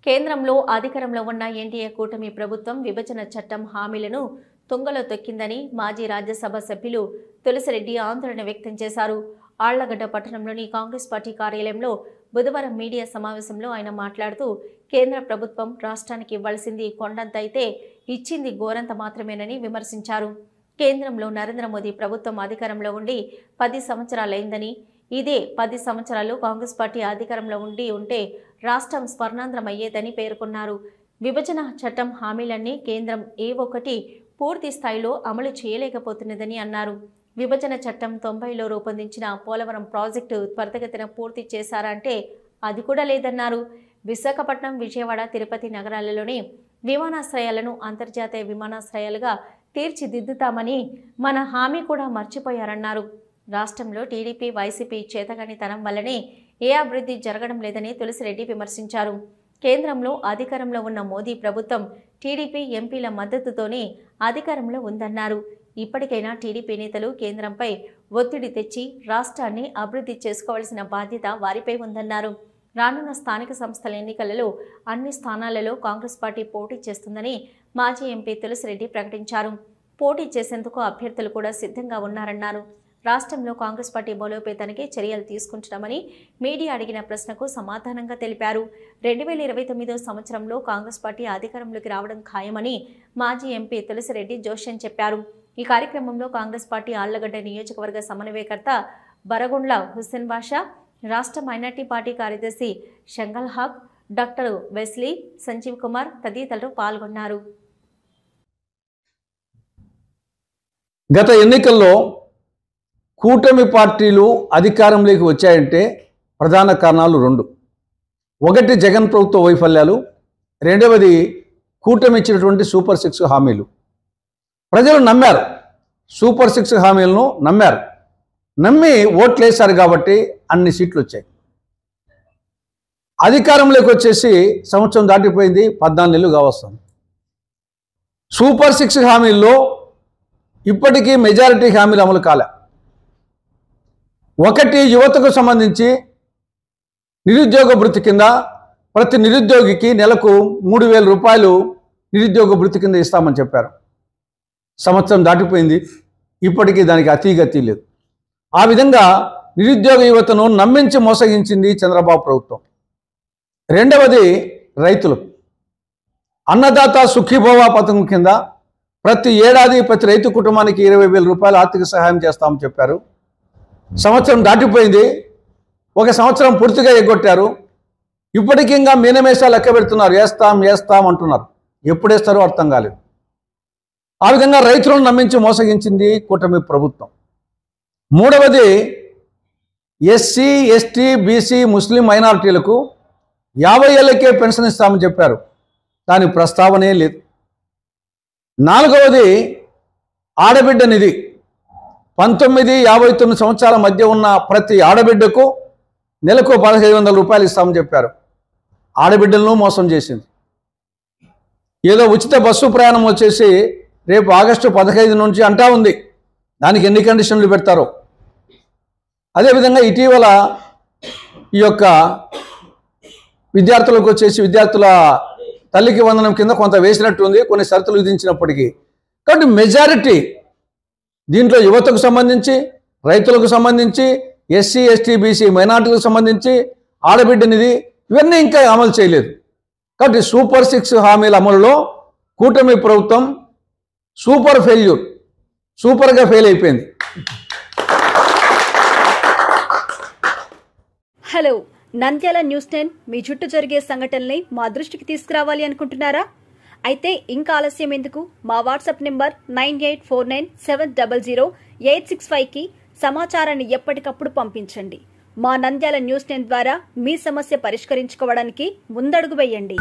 కేంద్రంలో అధికారంలో ఉన్న ఎన్డీఏ కూటమి ప్రభుత్వం విభజన చట్టం హామీలను తుంగలో తొక్కిందని మాజీ రాజ్యసభ సభ్యులు తులసిరెడ్డి ఆందోళన వ్యక్తం చేశారు. ఆళ్లగడ్డ పట్టణంలోని కాంగ్రెస్ పార్టీ కార్యాలయంలో బుధవారం మీడియా సమావేశంలో ఆయన మాట్లాడుతూ కేంద్ర ప్రభుత్వం రాష్ట్రానికి ఇవ్వాల్సింది కొండంత అయితే ఇచ్చింది గోరంత మాత్రమేనని విమర్శించారు. కేంద్రంలో నరేంద్ర మోదీ ప్రభుత్వం అధికారంలో ఉండి 10 సంవత్సరాలైందని, ఇదే 10 సంవత్సరాలు కాంగ్రెస్ పార్టీ అధికారంలో ఉంటే రాష్ట్రం స్వర్ణాంధ్రమయ్యేదని పేర్కొన్నారు. విభజన చట్టం హామీలన్నీ కేంద్రం ఏ ఒక్కటి పూర్తి స్థాయిలో అమలు చేయలేకపోతున్నదని అన్నారు. విభజన చట్టం 90లో రూపొందించిన పోలవరం ప్రాజెక్టు త్వరితగతిన పూర్తి చేశారంటే అది కూడా లేదన్నారు. విశాఖపట్నం, విజయవాడ, తిరుపతి నగరాలలోని విమానాశ్రయాలను అంతర్జాతీయ విమానాశ్రయాలుగా తీర్చిదిద్దుతామని మన హామీ కూడా మర్చిపోయారన్నారు. రాష్ట్రంలో టీడీపీ, వైసీపీ చేతగానితనం వల్లనే ఏ అభివృద్ధి జరగడం లేదని తులసిరెడ్డి విమర్శించారు. కేంద్రంలో అధికారంలో ఉన్న మోదీ ప్రభుత్వం టీడీపీ ఎంపీల మద్దతుతోనే అధికారంలో ఉందన్నారు. ఇప్పటికైనా టీడీపీ నేతలు కేంద్రంపై ఒత్తిడి తెచ్చి రాష్ట్రాన్ని అభివృద్ధి చేసుకోవాల్సిన బాధ్యత వారిపై ఉందన్నారు. రానున్న స్థానిక సంస్థల ఎన్నికలలో అన్ని స్థానాలలో కాంగ్రెస్ పార్టీ పోటీ చేస్తుందని మాజీ ఎంపీ తులసిరెడ్డి ప్రకటించారు. పోటీ చేసేందుకు అభ్యర్థులు కూడా సిద్ధంగా ఉన్నారన్నారు. రాష్ట్రంలో కాంగ్రెస్ పార్టీ బలోపేతానికి చర్యలు తీసుకుంటున్నామని మీడియా అడిగిన ప్రశ్నకు సమాధానంగా తెలిపారు. 2029 సంవత్సరంలో కాంగ్రెస్ పార్టీ అధికారంలోకి రావడం ఖాయమని మాజీ ఎంపీ తులసిరెడ్డి జోష్యం చెప్పారు. ఈ కార్యక్రమంలో కాంగ్రెస్ పార్టీ ఆళ్లగడ్డ నియోజకవర్గ సమన్వయకర్త బరగుండ్ల హుస్సేన్ బాషా, రాష్ట్ర మైనార్టీ పార్టీ కార్యదర్శి షంగల్ హక్, డాక్టర్ వెస్లీ, సంజీవ్ కుమార్ తదితరులు పాల్గొన్నారు. గత ఎన్నికల్లో కూటమి పార్టీలు అధికారంలోకి వచ్చాయంటే ప్రధాన కారణాలు 2. ఒకటి జగన్ ప్రభుత్వ వైఫల్యాలు, రెండవది కూటమి ఇచ్చినటువంటి సూపర్ 6 హామీలు. ప్రజలు నమ్మారు, సూపర్ 6 హామీలను నమ్మారు. నమ్మి ఓట్లు వేశారు కాబట్టి అన్ని సీట్లు వచ్చాయి. అధికారంలోకి వచ్చేసి సంవత్సరం దాటిపోయింది, 14 నెలలు కావస్తుంది. సూపర్ 6 హామీల్లో ఇప్పటికీ మెజారిటీ హామీలు అమలు కాలే. ఒకటి, యువతకు సంబంధించి నిరుద్యోగ భృతి కింద ప్రతి నిరుద్యోగికి నెలకు 3,000 రూపాయలు నిరుద్యోగ భృతి కింద ఇస్తామని చెప్పారు. సంవత్సరం దాటిపోయింది, ఇప్పటికీ దానికి అతీగతి లేదు. ఆ విధంగా నిరుద్యోగ యువతను నమ్మించి మోసగించింది చంద్రబాబు ప్రభుత్వం. రెండవది రైతులు. అన్నదాత సుఖీభవ పథకం కింద ప్రతి ఏడాది ప్రతి రైతు కుటుంబానికి 20,000 రూపాయలు ఆర్థిక సహాయం చేస్తామని చెప్పారు. సంవత్సరం దాటిపోయింది, ఒక సంవత్సరం పూర్తిగా ఎగ్గొట్టారు. ఇప్పటికీ ఇంకా మీనమేషాలు లెక్క పెడుతున్నారు, వేస్తాం అంటున్నారు. ఎప్పుడు వేస్తారో అర్థం కాలేదు. ఆ విధంగా రైతులను నమ్మించి మోసగించింది కూటమి ప్రభుత్వం. మూడవది, ఎస్సీ, ఎస్టీ, బీసీ, ముస్లిం మైనారిటీలకు 50 ఏళ్ళకే పెన్షన్ ఇస్తామని చెప్పారు. దాని ప్రస్తావనే లేదు. నాలుగవది, ఆడబిడ్డ నిధి. 19-59 సంవత్సరాల మధ్య ఉన్న ప్రతి ఆడబిడ్డకు నెలకు 1,500 రూపాయలు ఇస్తామని చెప్పారు. ఆడబిడ్డలను మోసం చేసింది. ఏదో ఉచిత బస్సు ప్రయాణం వచ్చేసి రేపు ఆగస్టు 15 నుంచి అంటా ఉంది. దానికి ఎన్ని కండిషన్లు పెడతారో. అదేవిధంగా ఇటీవల ఈ యొక్క విద్యార్థులకు వచ్చేసి విద్యార్థుల తల్లికి వందనం కింద కొంత వేసినట్టు ఉంది, కొన్ని షరతులు విధించినప్పటికీ. కాబట్టి మెజారిటీ దీంట్లో యువతకు సంబంధించి, రైతులకు సంబంధించి, ఎస్సీ, ఎస్టీ, బీసీ మైనార్టీలకు సంబంధించి, ఆడబిడ్డ నిధి, ఇవన్నీ ఇంకా అమలు చేయలేదు. కాబట్టి సూపర్ 6 హామీల అమలులో కూటమి ప్రభుత్వం సూపర్గా ఫెయిల్ అయిపోయింది. హలో, నంద్యాల న్యూస్ 10 మీ చుట్టూ జరిగే సంఘటనల్ని మా దృష్టికి తీసుకురావాలి అనుకుంటున్నారా? అయితే ఇంకా ఆలస్యం ఎందుకు? మా వాట్సాప్ నెంబర్ 9849700865కి సమాచారాన్ని ఎప్పటికప్పుడు పంపించండి. మా నంద్యాల న్యూస్ 10 ద్వారా మీ సమస్య పరిష్కరించుకోవడానికి ముందడుగు వేయండి.